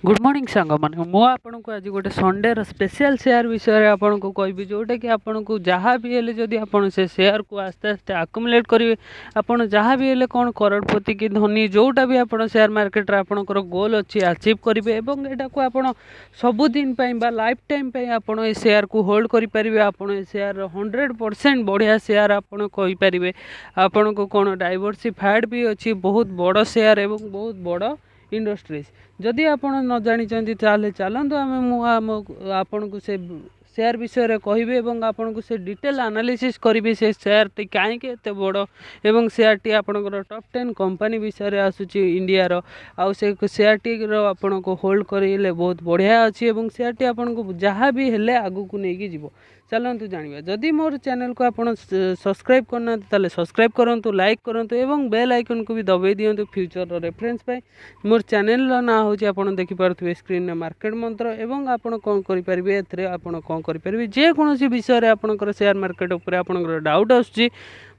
Good morning सांग मैंने मु आपन को आज गोटे संडे स्पेशल शेयर विषय आपन को कहबी जोटा कि आपन को जहाँ भी हेले जदि आपन से शेयर को आस्ते आस्ते आकुमुलेट करेंगे आपन जहाँ भी हेले कौन करोड़पति कि धनी जोटा भी आपन शेयर मार्केट रे आपनकर गोल अच्छी अचीव करेंगे एवं एटा को आपन सबुदिन बा लाइफ टाइम आपन ए शेयर को होल्ड करि परिबे आपन ए शेयर 100% बढ़िया शेयर आपन कहि परिबे आपन को कौन डाइवर्सिफाइड भी अच्छी बहुत बड़ शेयर एवं बहुत बड़ इंडस्ट्रीज जदि आपण न जानी चलतु आम आपन को से शेयर विषय कहबी एवं आपन को से डिटेल एनालिसिस करी से शेयर टी कहीं एत बड़ एवं शेयर टी आपनकर टॉप 10 कंपनी विषय आसूची इंडिया रो आउ से शेयर टी रो आपन को होल्ड करेले बहुत बढ़िया अच्छी एवं शेयर टी आपन को जहाँ भी हेले आगु को लेकिन जीव चलतु जाना जदि मोर चैनल को आप सब्सक्राइब करना ताले सब्सक्राइब करूँ लाइक करूँ एवं बेल आइकन को भी दबाई दिंतु फ्यूचर रेफरेंस पाई मोर चैनल ना हूँ आप देखिपे स्क्रीन में मार्केट मंत्र एवं आप कौन करेंगे ए आप कौन करेंगे जेकोसी विषय में आपंकर शेयर मार्केट उपर आपंकर डाउट आसूँ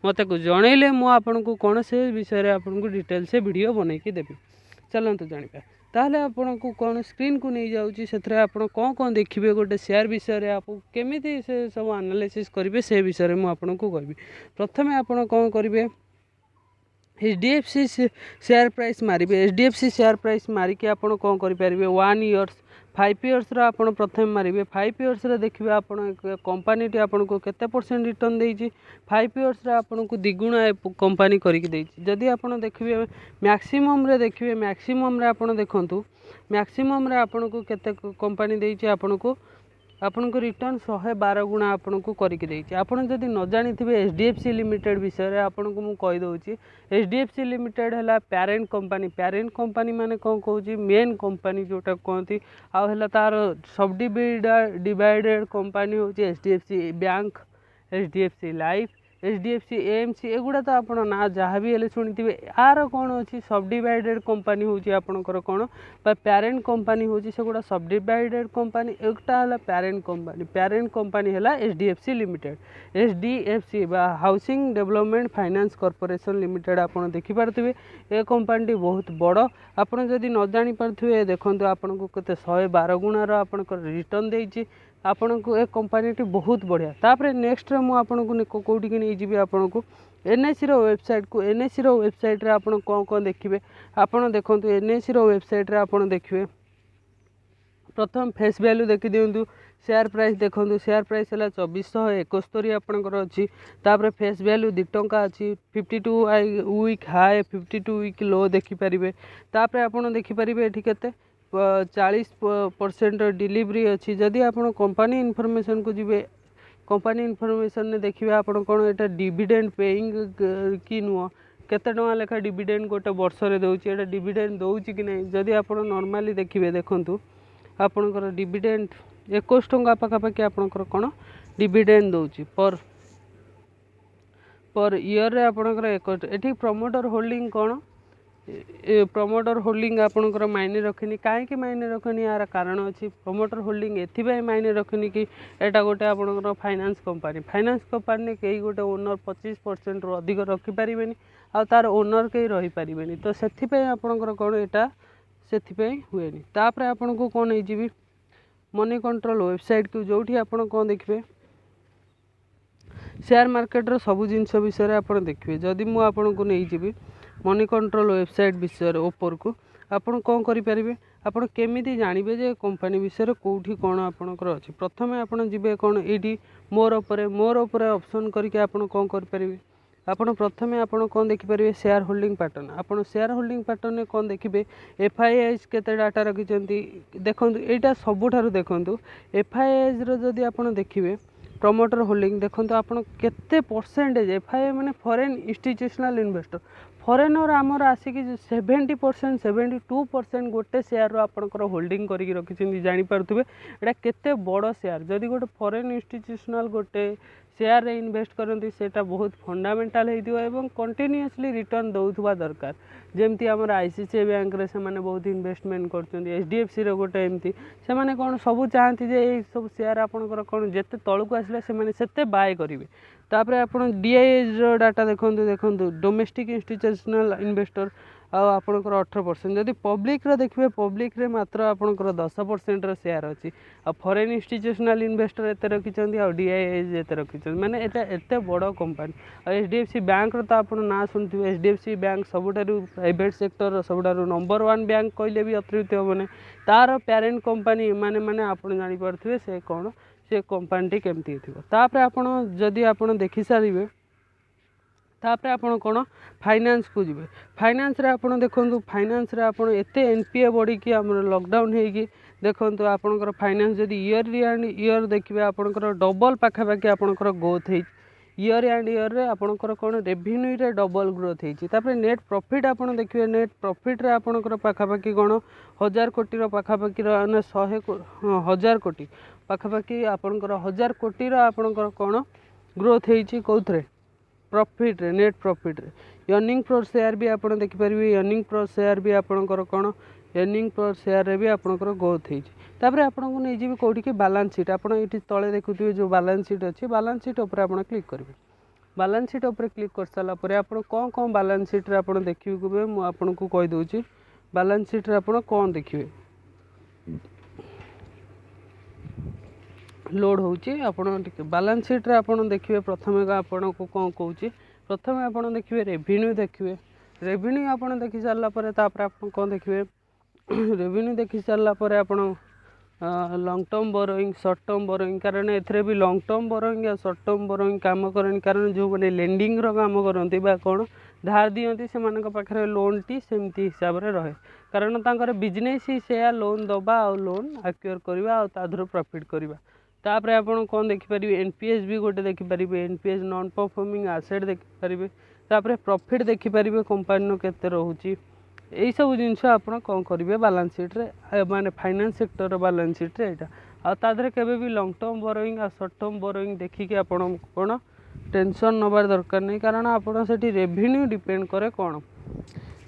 मत को जनइले मुझे को कौन से विषय में आपको डिटेल से वीडियो बनईकी देवी चलतु जाना ताहले आपण को कौन स्क्रीन को नहीं जाऊँगी से आप कौन देखिए गोटे शेयर विषय में आप केमी से सब एनालिसिस करेंगे से विषय में मुझे कहबी प्रथमे आप कौन करेंगे HDFC शेयर प्राइस मारे HDFC शेयर प्राइस मारिक आप कौन करेंगे 1 इयर्स 5 इयर्स आपड़ प्रथम मारे 5 इयर्स देखिए आप कंपानी आपन को केते परसेंट रिटर्न देती 5 इयर्स आपन को द्विगुणा कंपानी करके जदि आप देखिए मैक्सिमम रे देखिए मैक्सिमम रे आपन देखंतु मैक्सिमम रे आपन को केते कंपानी देती आपन को रिटर्न 112 गुणा आपन को करके देती आपन जदि न जानी HDFC लिमिटेड विषय में आपन को मु कहि दउची HDFC लिमिटेड है पेरेंट कंपानी माने कौन कहूँ मेन कंपानी जोटा कहती आउ तार सब डिवाइडेड कंपानी हूँ HDFC bank HDFC life HDFC AMC एगुड़ा तो आप ना जहाँ भी शुणी यार कौन अच्छी सब डिवाइडेड कंपानी हूँ आपंकर कौन पेरेंट कंपानी हूँ से गुड़ा सब डिवाइडेड कंपानी एकटा है पेरेंट कंपानी है HDFC limited HDFC housing development finance corporation limited आप देखिपे ए कंपानी बहुत बड़ आपड़ जदि न जानी पारे देखो आपन को केते 112 गुणार आप रिटर्न देती आपन को एक कंपानी बहुत बढ़िया तापर नेक्स्ट मु आपन को कोठी नहीं जीवी आपन को NSE रो वेबसाइट को NSE रो वेबसाइट रे आपन कौन देखिए आपन देखंतु NSE रो वेबसाइट रे आपन देखिए प्रथम फेस वैल्यू देखि दियंतु शेयर प्राइस देखो शेयर प्राइस है 2471 आपंकर अच्छी तापर फेस वैल्यू 2 टंका अच्छी 52 वीक हाई 52 वीक लो देखिपारे तापर आपन देखिपारे ये केते 40% डिलीवरी अच्छी जदि आप कंपनी इनफॉरमेशन को जीवे कंपनी इनफॉरमेशन ने देखिए आप कौन यहाँ डिविडेंड पेइंग कि नुह केते टका लेखा डिविडेंड गोटे वर्ष रे दउची एटा डिविडेंड दउची कि नहीं जदि आप नॉर्मली देखिए देखंतु आपनकर डिविडेंड 21 टका पाखापाखि आपनकर कौन डिविडेंड दउची पर ईयर रे आपनकर एठी प्रमोटर होल्डिंग कौन प्रमोटर होल्डिंग आपनकर मायने रखनी कहीं मायने रखनी यार कारण अच्छी प्रमोटर होल्डिंग एथि मायने रखनी कि एटा गोटे आपनकर फाइनेंस कंपनी कई गोटे ओनर 25% रु अधिक रखिपारे आ तार ओनर कहीं रही पारे तो से आपनकर कौन एटा से हुए तापर आपन को कौन हो मनी कंट्रोल वेबसाइट को जोठी आपन कौन देखिए शेयर मार्केट रो सब जिनस विषय आप देखिए जदि मु आपन को नहीं जीवी मनी कंट्रोल वेबसाइट विषय ओपर को आपन कौन करेंगे आपन केमिति जानबे जे कंपनी विषय कोठी कौन आपनकर अच्छी प्रथमे आपन जीवे कौन ये मोर ऊपर ऑप्शन करके आपन कौन करेंगे आपन प्रथमे आपन कौन देखिपारे शेयर होल्डिंग पैटर्न आपन शेयर होल्डिंग पैटर्न में कौन देखिए FIIs केते डाटा रखिंट देखो यहाँ सबुठार देखो FIIs जदि आपन देखिए प्रमोटर होल्डिंग देखो आपन केते परसेंटेज FII माने फॉरेन इंस्टीट्यूशनल इन्वेस्टर फॉरेनर आमर आसिक 70% 72% गोटे शेयर आपंकर होल्डिंग करके रखी जानीपे एटा केते बड़ शेयर जदि गोटे फॉरेन इंस्टीट्यूशनल गोटे शेयर रे इन्वेस्ट करती सेटा बहुत फंडामेंटाल होती कंटिन्यूअसली रिटर्न दौथुवा दरकार जमती आम ICICI बैंक रे से माने बहुत इन्वेस्टमेंट कर HDFC रो गोटे एमती से माने कौन सब चाहती जे ये सब शेयर आपंकर कौन जिते तलू आसिले से सेते बाय करेंगे तापर आप DIS डाटा देखो डोमेस्टिक इंस्टीट्यूशनल इन्वेस्टर आपणकर 18%। जदि पब्लिक देखिए पब्लिक रे मात्र आपणकर 10% शेयर अच्छी फॉरेन इंस्टीट्यूशनल इन्वेस्टर एत रखिंट डीआईएज एत रखिंट माने एत बड़ कंपानी एचडीएफसी बैंक तो आप ना शुणुवे एचडीएफसी बैंक सबुठारु प्राइवेट सेक्टर सबुठारु नंबर 1 बैंक कहले भी अत्युक्ति हेनी तार पेरेंट कंपानी माने माने आप जानीपे से कौन से कंपानी केमती थोड़ा आप जदि आप देखी सारे तापर आपण कौन फाइनेंस को जी फाइनेंस रे आपण देखो फाइनेंस रे आपण एते एनपीए बढ़ी कि लॉकडाउन होगी देखो आपणकर फाइनेंस जदि ईयर एंड ईयर देखिए आपणकर डबल पाखापाखि आपणकर ग्रोथ है ईयर एंड ईयर रे आपणकर कौन रेवेन्यू रे डबल ग्रोथ होती नेट प्रॉफिट आपण देखिए नेट प्रॉफिट रे आपणकर पाखापाखि कौन 1000 कोटी पाखापाखि 1000 कोटी पाखापाखि आपणकर 1000 कोटी आपणकर कौन ग्रोथ होती कौन प्रॉफिट रे नेट प्रॉफिट रे अर्निंग पर शेयर भी आप देखिपारे अर्निंग पर शेयर भी आपणकर कौन अर्निंग पर शेयर रे भी आपणकर ग्रोथ होती आपको नहीं जी कौटी कि बैलेंस शीट आप तले देखुए जो बैलेंस शीट अच्छी बैलेंस शीट उपर आप क्लिक करेंगे बैलेंस शीट उपर क्लिक कर सारापर आप कौन कौन बैलेंस शीट रे आप देखिए मुझे कहीदे बैलेंस शीट रे आप कौन देखिए लोड होची बैलेंस शीट रे आप देखिए प्रथम आपन को कौन कहूँ प्रथम आप देखिए रेवेन्यू देखिए रेवेन्यू आप देखी सारापर आप कौन देखिए रेवेन्यू देखी सारापर आप long term borrowing short term borrowing कारण एथरे भी लॉन्ग टर्म बोरोइंग या शॉर्ट टर्म बोरोइंग काम करें कारण जो मैंने लेंडिंग काम करती कौन धार दिखती से पाखे लोन टी सेमती हिसाब से रहे कारण तांकर बिजनेस ही से लोन दबा आ लोन एक्वायर करवा आधर प्रॉफिट करवा तापर आप कौन देखिपारे एनपीएस भी गोटे देखिपारे एनपीएस नॉन परफॉर्मिंग एसेट देखिपारे तापर प्रॉफिट देखिपारे कंपानी केते रोचे यही सब जिनस आप कौन करेंगे बैलेंस शीट रे माने फाइनेंस सेक्टर बैलेंस शीट रे यहाँ आदि केवे भी लॉन्ग टर्म बोरोइंग आ शॉर्ट टर्म बोरोइंग देखिए आप कौन टेंशन नबार दरकार नहीं कारण आपड़ से रेवेन्यू डिपेंड करे कौन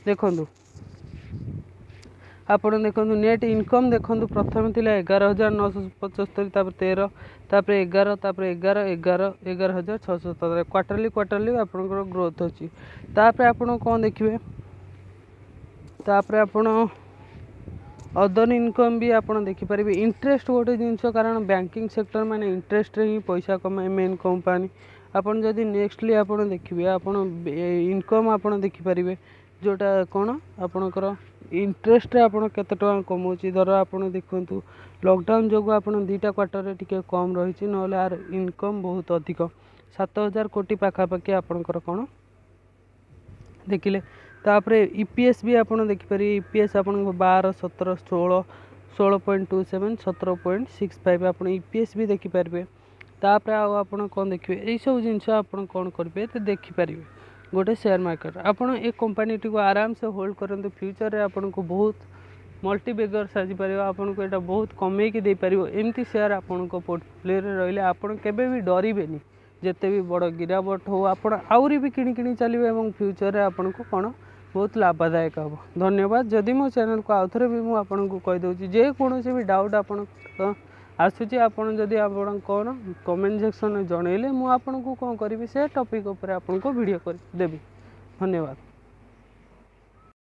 देखूँ आपड़ देखो नेट इनकम देखो प्रथम थी 11,975 13 तापर 11 तापर 11,677 क्वार्टरली क्वार्टरली आप ग्रोथ अच्छी तापर आप कौन देखिए तापर आपण अदर इनकम भी आप देखिपारे इंटरेस्ट गोटे जिनस कारण बैंकिंग सेक्टर माने इंटरेस्ट रे ही पैसा कमाए मेन कंपानी आपन जदि नेक्स्टली आप देखिए आप इनकम आप देखिपारे जोटा कौन आपणकर इंटरेस्ट रे आपण केते टका कमाउची धर आप देखु लॉकडाउन जो आप 2टा क्वार्टर रे टिके कम रही ना आर इनकम बहुत अधिक 7,000 कोटी पाखापाखि आपणकर कौन देखिले तापर ईपीएस भी आप देखिपारे ईपीएस आप 12 17 16 16.27 17.65 आप ईपीएस भी देखिपारे तापर आप कौन देखिए यही सब जिनस आप कौन करेंगे तो देखिपारे गोटे शेयर मार्केट आप एक कंपानी को आराम से होल्ड करते फ्यूचर रे आपन को बहुत मल्टी बेगर साजिपार आपन को यहाँ बहुत कमेकी दे पार एमती शेयर आपन को पोर्टफोलियो रे रही आपन केबे भी डरबेनी जिते भी बड़ गिरावट हो आप आउरी भी किणी किणी चलिए और फ्यूचर रे आपन को कौन बहुत लाभदायक हम धन्यवाद जदि मो चैनल को आउ थे भी मुझे कहीदे जेकोसी भी डाउट आप आसूची आपन जदि आप कौन कमेंट सेक्शन जनइले मुझे कौन करी से टॉपिक उपर आपन को वीडियो कर देवी धन्यवाद।